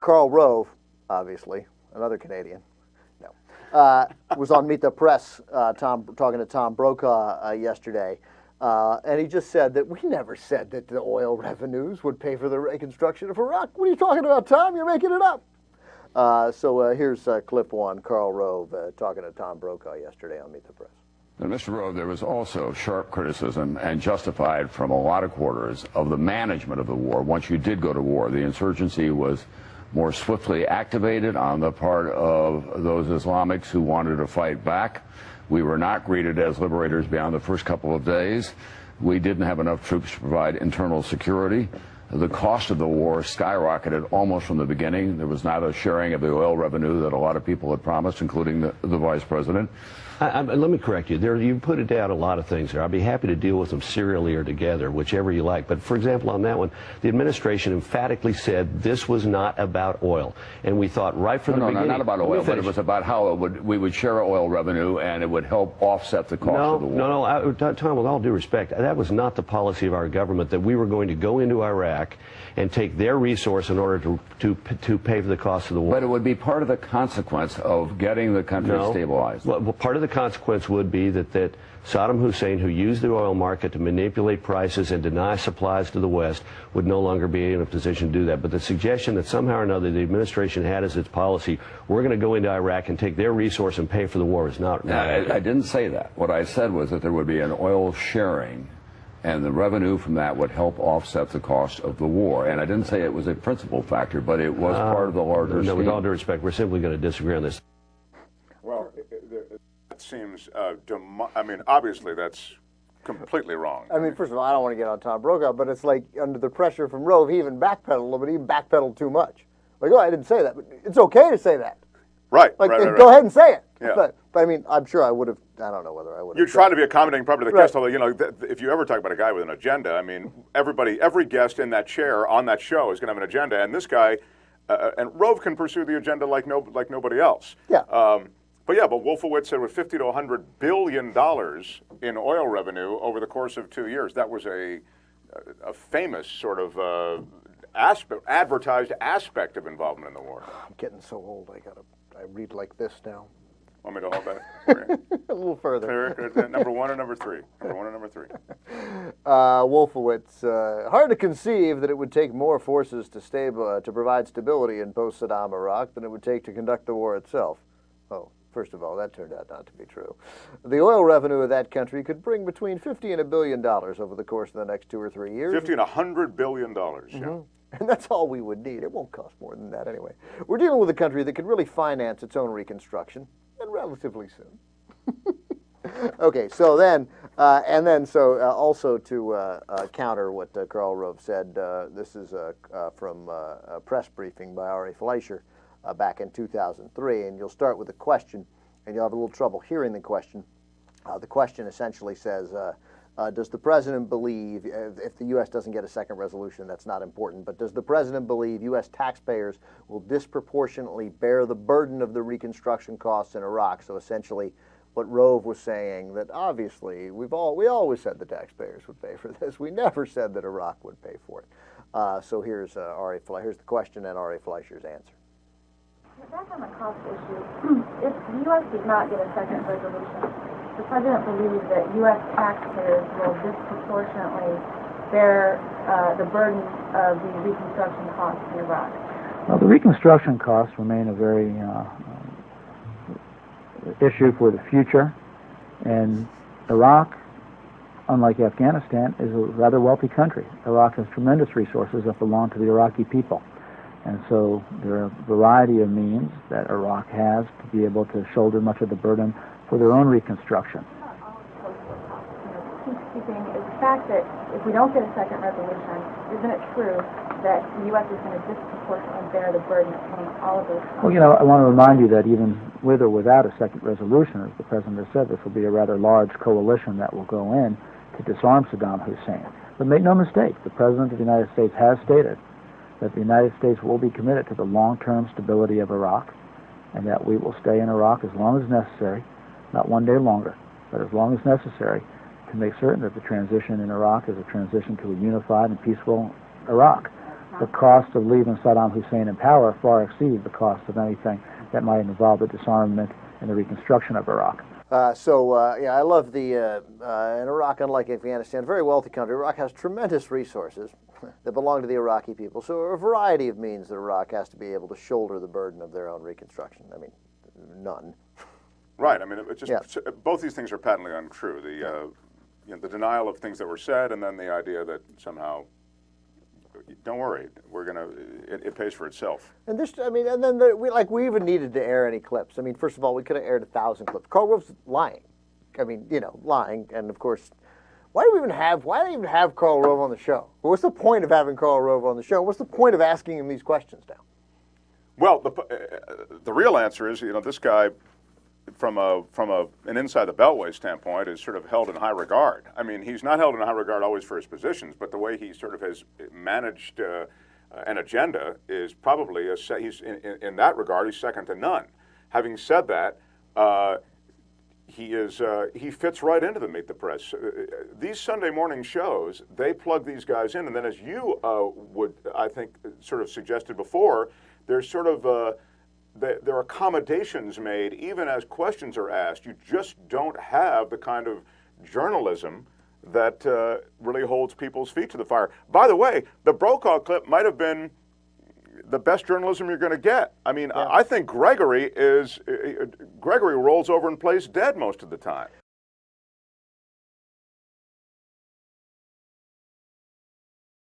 Karl Rove, obviously, another Canadian, was on Meet the Press talking to Tom Brokaw yesterday. And he just said that we never said that the oil revenues would pay for the reconstruction of Iraq. What are you talking about, Tom? You're making it up. So here's clip one, Karl Rove talking to Tom Brokaw yesterday on Meet the Press. And Mr. Rove, there was also sharp criticism, and justified from a lot of quarters, of the management of the war. Once you did go to war, the insurgency was more swiftly activated on the part of those Islamics who wanted to fight back. We were not greeted as liberators beyond the first couple of days. We didn't have enough troops to provide internal security. The cost of the war skyrocketed almost from the beginning. There was not a sharing of the oil revenue that a lot of people had promised, including the vice president. Let me correct you. You put it down a lot of things there. I'd be happy to deal with them serially or together, whichever you like. But for example, on that one, the administration emphatically said this was not about oil, and we thought right from the beginning. No, not about oil, but it was about how we would share oil revenue, and it would help offset the cost of the war. No, Tom, with all due respect, that was not the policy of our government, that we were going to go into Iraq and take their resource in order to pay for the cost of the war. But it would be part of the consequence of getting the country stabilized. Well, part of the consequence would be that Saddam Hussein, who used the oil market to manipulate prices and deny supplies to the West, would no longer be in a position to do that. But the suggestion that somehow or another the administration had as its policy, we're going to go into Iraq and take their resource and pay for the war, is not. I didn't say that. What I said was that there would be an oil sharing, and the revenue from that would help offset the cost of the war. And I didn't say it was a principal factor, but it was part of the larger scheme. No, with all due respect, we're simply going to disagree on this. Well, that seems, obviously that's completely wrong. I mean, first of all, I don't want to get on Tom Brokaw, but it's like under the pressure from Rove, he even backpedaled a little bit. He backpedaled too much. Like, I didn't say that, but it's okay to say that. Right, like, right. Go ahead and say it. Yeah. But I mean, I'm sure I would have, I don't know whether I would have. You try to be accommodating probably to the guest, although, if you ever talk about a guy with an agenda, I mean, every guest in that chair on that show is going to have an agenda, and this guy, and Rove can pursue the agenda like nobody else. Yeah. But Wolfowitz said with $50 to $100 billion in oil revenue over the course of 2 years, that was a famous sort of advertised aspect of involvement in the war. I'm getting so old, I read like this now. Want me to hold that? A little further. Number one or number three? Number one or number three? Wolfowitz, hard to conceive that it would take more forces to provide stability in post-Saddam Iraq than it would take to conduct the war itself. Oh, first of all, that turned out not to be true. The oil revenue of that country could bring between $50 and $1 billion over the course of the next 2 or 3 years. $50 and $100 billion, yeah. And that's all we would need. It won't cost more than that anyway. We're dealing with a country that could really finance its own reconstruction, and relatively soon. Okay, so then, also to counter what Karl Rove said, this is from a press briefing by Ari Fleischer back in 2003, and you'll start with a question, and you'll have a little trouble hearing the question. The question essentially says, does the president believe, if the U.S. doesn't get a second resolution, that's not important, but does the president believe U.S. taxpayers will disproportionately bear the burden of the reconstruction costs in Iraq? So essentially what Rove was saying, that obviously we always said the taxpayers would pay for this. We never said that Iraq would pay for it. So here's the question and Ari Fleischer's answer. Back on the cost issue, if the U.S. does not get a second resolution, the president believes that U.S. taxpayers will disproportionately bear the burden of the reconstruction costs in Iraq. Well, the reconstruction costs remain a very issue for the future, and Iraq, unlike Afghanistan, is a rather wealthy country. Iraq has tremendous resources that belong to the Iraqi people. And so there are a variety of means that Iraq has to be able to shoulder much of the burden for their own reconstruction. Peacekeeping is the fact that if we don't get a second resolution, isn't it true that the U.S. is going to disproportionately bear the burden of paying all of those costs? Well, I want to remind you that even with or without a second resolution, as the President has said, this will be a rather large coalition that will go in to disarm Saddam Hussein. But make no mistake, the President of the United States has stated that the United States will be committed to the long-term stability of Iraq, and that we will stay in Iraq as long as necessary, not one day longer, but as long as necessary, to make certain that the transition in Iraq is a transition to a unified and peaceful Iraq. the cost of leaving Saddam Hussein in power far exceeded the cost of anything that might involve the disarmament and the reconstruction of Iraq. Yeah, I love the, in Iraq, unlike Afghanistan, a very wealthy country. Iraq has tremendous resources that belong to the Iraqi people. So a variety of means that Iraq has to be able to shoulder the burden of their own reconstruction. I mean, none. Right. I mean, it's just both these things are patently untrue. The denial of things that were said, and then the idea that somehow, don't worry, it pays for itself. And this, I mean, and then we even needed to air any clips. I mean, first of all, we could have aired 1,000 clips. Karl Rove's lying. I mean, lying, and of course, why do they even have Karl Rove on the show? What's the point of having Karl Rove on the show? What's the point of asking him these questions now? Well, the real answer is, this guy, from an inside the Beltway standpoint, is sort of held in high regard. I mean, he's not held in high regard always for his positions, but the way he sort of has managed an agenda is probably he's in that regard he's second to none. Having said that, he fits right into the Meet the Press. These Sunday morning shows, they plug these guys in, and then as you would, I think, sort of suggested before, there's sort of there are accommodations made even as questions are asked. You just don't have the kind of journalism that really holds people's feet to the fire. By the way, the Brokaw clip might have been the best journalism you're going to get. I mean, I think Gregory rolls over and plays dead most of the time.